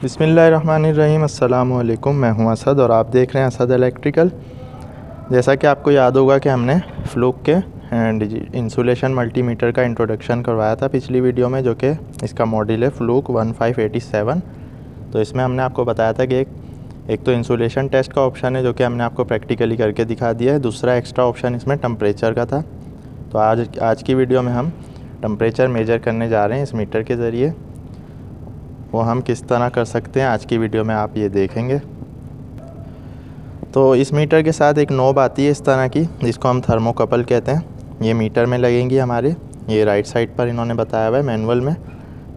बिस्मिल्लाहिर्रहमानिर्रहीम। अस्सलामु अलैकुम। मैं हूं असद और आप देख रहे हैं असद इलेक्ट्रिकल। जैसा कि आपको याद होगा कि हमने फ्लूक के इंसुलेशन मल्टीमीटर का इंट्रोडक्शन करवाया था पिछली वीडियो में, जो कि इसका मॉडल है फ्लूक 1587। तो इसमें हमने आपको बताया था कि एक तो इंसुलेशन टेस्ट का ऑप्शन है, जो कि हमने आपको प्रैक्टिकली करके दिखा दिया है। दूसरा एक्स्ट्रा ऑप्शन इसमें टेम्परेचर का था। तो आज की वीडियो में हम टेम्परेचर मेजर करने जा रहे हैं इस मीटर के ज़रिए। वो हम किस तरह कर सकते हैं आज की वीडियो में आप ये देखेंगे। तो इस मीटर के साथ एक नॉब आती है इस तरह की, जिसको हम थर्मोकपल कहते हैं। ये मीटर में लगेंगी हमारे, ये राइट साइड पर इन्होंने बताया हुआ है मैनुअल में।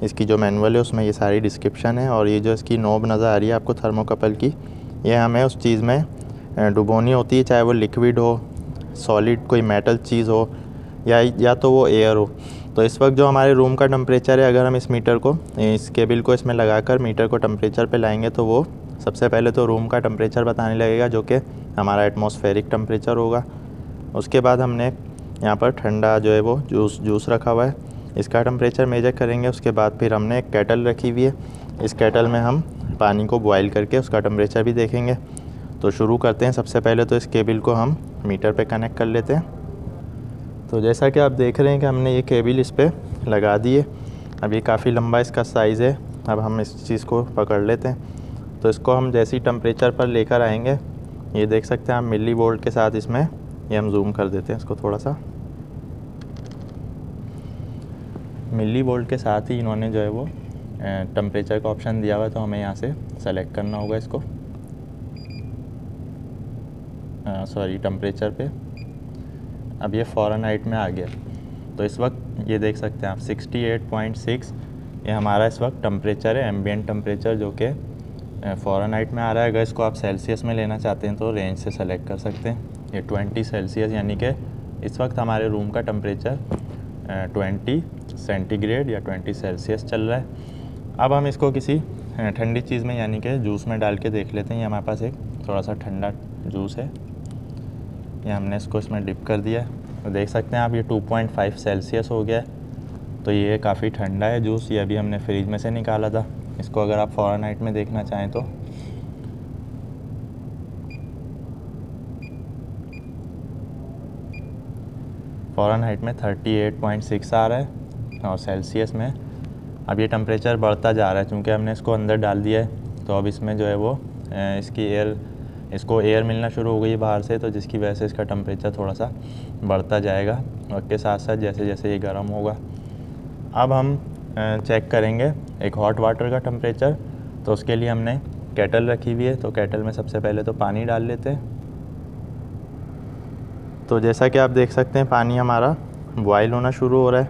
इसकी जो मैनुअल है उसमें ये सारी डिस्क्रिप्शन है। और ये जो इसकी नॉब नज़र आ रही है आपको थर्मोकपल की, ये हमें उस चीज़ में डुबोनी होती है, चाहे वो लिक्विड हो, सॉलिड कोई मेटल चीज़ हो या तो वो एयर हो। तो इस वक्त जो हमारे रूम का टेम्परेचर है, अगर हम इस मीटर को, इस केबल को इसमें लगाकर मीटर को टेम्परेचर पे लाएंगे तो वो सबसे पहले तो रूम का टेम्परेचर बताने लगेगा, जो कि हमारा एटमॉस्फेरिक टेम्परेचर होगा। उसके बाद हमने यहाँ पर ठंडा जो है वो जूस रखा हुआ है, इसका टेम्परेचर मेजर करेंगे। उसके बाद फिर हमने एक केटल रखी हुई है, इस केटल में हम पानी को बॉयल करके उसका टेम्परेचर भी देखेंगे। तो शुरू करते हैं। सबसे पहले तो इस केबल को हम मीटर पे कनेक्ट कर लेते हैं। तो जैसा कि आप देख रहे हैं कि हमने ये केबल इस पर लगा दी है। अब ये काफ़ी लंबा इसका साइज़ है। अब हम इस चीज़ को पकड़ लेते हैं। तो इसको हम जैसे ही टेम्परेचर पर लेकर आएंगे, ये देख सकते हैं आप मिली वोल्ट के साथ इसमें, ये हम जूम कर देते हैं इसको थोड़ा सा। मिली वोल्ट के साथ ही इन्होंने जो है वो टेम्परेचर का ऑप्शन दिया हुआ है। तो हमें यहाँ से सेलेक्ट करना होगा इसको, टेम्परेचर पे। अब ये फ़ारेनहाइट में आ गया। तो इस वक्त ये देख सकते हैं आप 68.6 ये हमारा इस वक्त टेम्परेचर है, एम्बिएंट टेम्परेचर, जो कि फ़ारेनहाइट में आ रहा है। अगर इसको आप सेल्सियस में लेना चाहते हैं तो रेंज से सेलेक्ट कर सकते हैं। ये 20 सेल्सियस, यानी कि इस वक्त हमारे रूम का टेम्परेचर 20 सेंटीग्रेड या 20 सेल्सियस चल रहा है। अब हम इसको किसी ठंडी चीज़ में, यानी कि जूस में डाल के देख लेते हैं। ये हमारे पास एक थोड़ा सा ठंडा जूस है, ये हमने इसको इसमें डिप कर दिया है। तो देख सकते हैं आप ये 2.5 सेल्सियस हो गया है। तो ये काफ़ी ठंडा है जूस। ये अभी हमने फ्रिज में से निकाला था। इसको अगर आप फ़ारेनहाइट में देखना चाहें तो फ़ारेनहाइट में 38.6 आ रहा है और सेल्सियस में अब ये टेम्परेचर बढ़ता जा रहा है, क्योंकि हमने इसको अंदर डाल दिया है। तो अब इसमें जो है वो इसको एयर मिलना शुरू हो गई है बाहर से, तो जिसकी वजह से इसका टेम्परेचर थोड़ा सा बढ़ता जाएगा वक्त के साथ साथ, जैसे जैसे ये गर्म होगा। अब हम चेक करेंगे एक हॉट वाटर का टेम्परेचर। तो उसके लिए हमने केटल रखी हुई है। तो केटल में सबसे पहले तो पानी डाल लेते हैं। तो जैसा कि आप देख सकते हैं पानी हमारा बॉयल होना शुरू हो रहा है।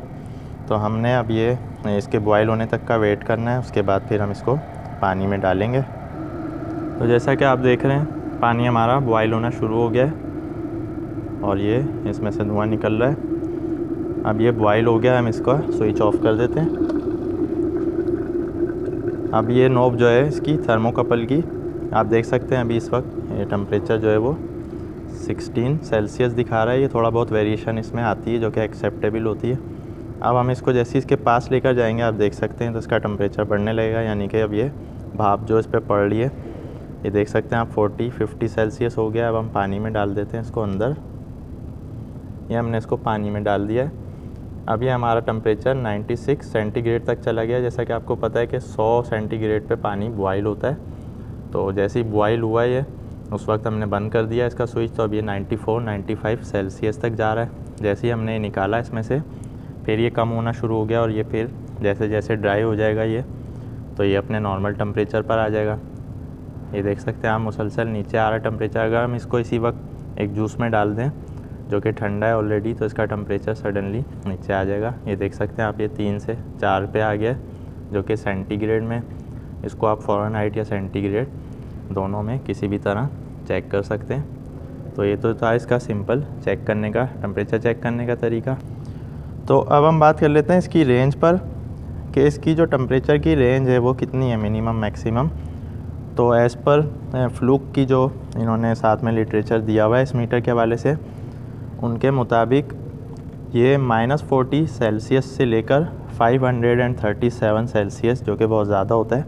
तो हमने अब ये इसके बॉयल होने तक का वेट करना है। उसके बाद फिर हम इसको पानी में डालेंगे। तो जैसा कि आप देख रहे हैं पानी हमारा बॉयल होना शुरू हो गया है और ये इसमें से धुआं निकल रहा है। अब ये बॉयल हो गया, हम इसको स्विच ऑफ कर देते हैं। अब ये नॉब जो है इसकी थर्मोकपल की, आप देख सकते हैं अभी इस वक्त ये टेम्परेचर जो है वो 16 सेल्सियस दिखा रहा है। ये थोड़ा बहुत वेरिएशन इसमें आती है, जो कि एक्सेप्टेबल होती है। अब हम इसको जैसे इसके पास लेकर जाएंगे, आप देख सकते हैं तो इसका टेम्परेचर बढ़ने लगेगा, यानी कि अब ये भाप जो इस पर पड़ रही है, ये देख सकते हैं आप 40-50 सेल्सियस हो गया। अब हम पानी में डाल देते हैं इसको अंदर। ये हमने इसको पानी में डाल दिया है। अब ये हमारा टेम्परेचर 96 सेंटीग्रेड तक चला गया। जैसा कि आपको पता है कि 100 सेंटीग्रेड पे पानी बॉयल होता है। तो जैसे ही बॉयल हुआ ये, उस वक्त हमने बंद कर दिया इसका स्विच। तो अब ये 94-95 सेल्सियस तक जा रहा है। जैसे ही हमने ये निकाला इसमें से, फिर ये कम होना शुरू हो गया और ये फिर जैसे जैसे ड्राई हो जाएगा ये, तो ये अपने नॉर्मल टेम्परेचर पर आ जाएगा। ये देख सकते हैं आप मुसलसल नीचे आ रहा है टेम्परेचर। अगर हम इसको इसी वक्त एक जूस में डाल दें जो कि ठंडा है ऑलरेडी, तो इसका टेम्परेचर सडनली नीचे आ जाएगा। ये देख सकते हैं आप, ये 3 से 4 पे आ गया, जो कि सेंटीग्रेड में। इसको आप फ़ारेनहाइट या सेंटीग्रेड दोनों में किसी भी तरह चेक कर सकते हैं। तो ये तो था इसका सिंपल चेक करने का, टेम्परेचर चेक करने का तरीका। तो अब हम बात कर लेते हैं इसकी रेंज पर, कि इसकी जो टेम्परेचर की रेंज है वो कितनी है, मिनिमम मैक्सिमम। तो एज़ पर फ्लूक की जो इन्होंने साथ में लिटरेचर दिया हुआ है इस मीटर के हवाले से, उनके मुताबिक ये -40 सेल्सियस से लेकर 537 सेल्सियस, जो कि बहुत ज़्यादा होता है,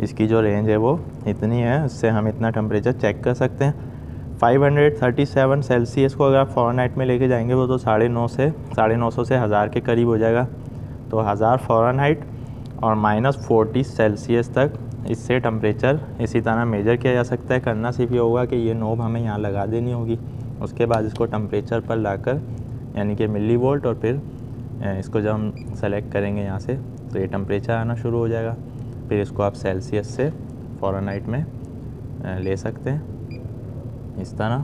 इसकी जो रेंज है वो इतनी है, इससे हम इतना टेम्परेचर चेक कर सकते हैं। 537 सेल्सियस को अगर आप फ़ारेनहाइट में लेके जाएंगे वो तो 950 से 1000 के करीब हो जाएगा। तो 1000 फ़ारेनहाइट और -40 सेल्सियस तक इससे टेम्परेचर इसी तरह मेजर किया जा सकता है। करना सिर्फ ये होगा कि ये नोब हमें यहाँ लगा देनी होगी, उसके बाद इसको टेम्परेचर पर लाकर यानी कि मिली वोल्ट, और फिर इसको जब हम सेलेक्ट करेंगे यहाँ से तो ये टेम्परेचर आना शुरू हो जाएगा। फिर इसको आप सेल्सियस से फ़ारेनहाइट में ले सकते हैं इस तरह,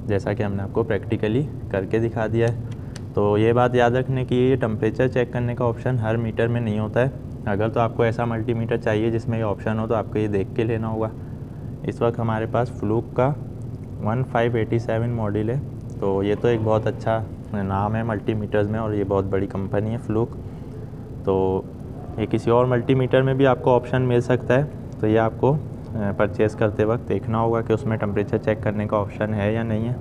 जैसा कि हमने आपको प्रैक्टिकली करके दिखा दिया है। तो ये बात याद रखने की, ये टेम्परेचर चेक करने का ऑप्शन हर मीटर में नहीं होता है। अगर तो आपको ऐसा मल्टीमीटर चाहिए जिसमें ये ऑप्शन हो तो आपको ये देख के लेना होगा। इस वक्त हमारे पास फ्लूक का 1587 मॉडल है, तो ये तो एक बहुत अच्छा नाम है मल्टीमीटर्स में, और ये बहुत बड़ी कंपनी है फ्लूक। तो ये किसी और मल्टीमीटर में भी आपको ऑप्शन मिल सकता है, तो ये आपको परचेज़ करते वक्त देखना होगा कि उसमें टेम्परेचर चेक करने का ऑप्शन है या नहीं है।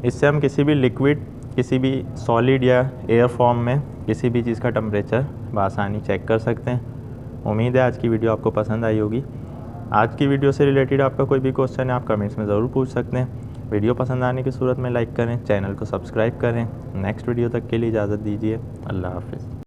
इससे हम किसी भी लिक्विड, किसी भी सॉलिड या एयर फॉर्म में किसी भी चीज़ का टेम्परेचर बआसानी चेक कर सकते हैं। उम्मीद है आज की वीडियो आपको पसंद आई होगी। आज की वीडियो से रिलेटेड आपका कोई भी क्वेश्चन है आप कमेंट्स में ज़रूर पूछ सकते हैं। वीडियो पसंद आने की सूरत में लाइक करें, चैनल को सब्सक्राइब करें। नेक्स्ट वीडियो तक के लिए इजाज़त दीजिए। अल्लाह हाफ़िज़।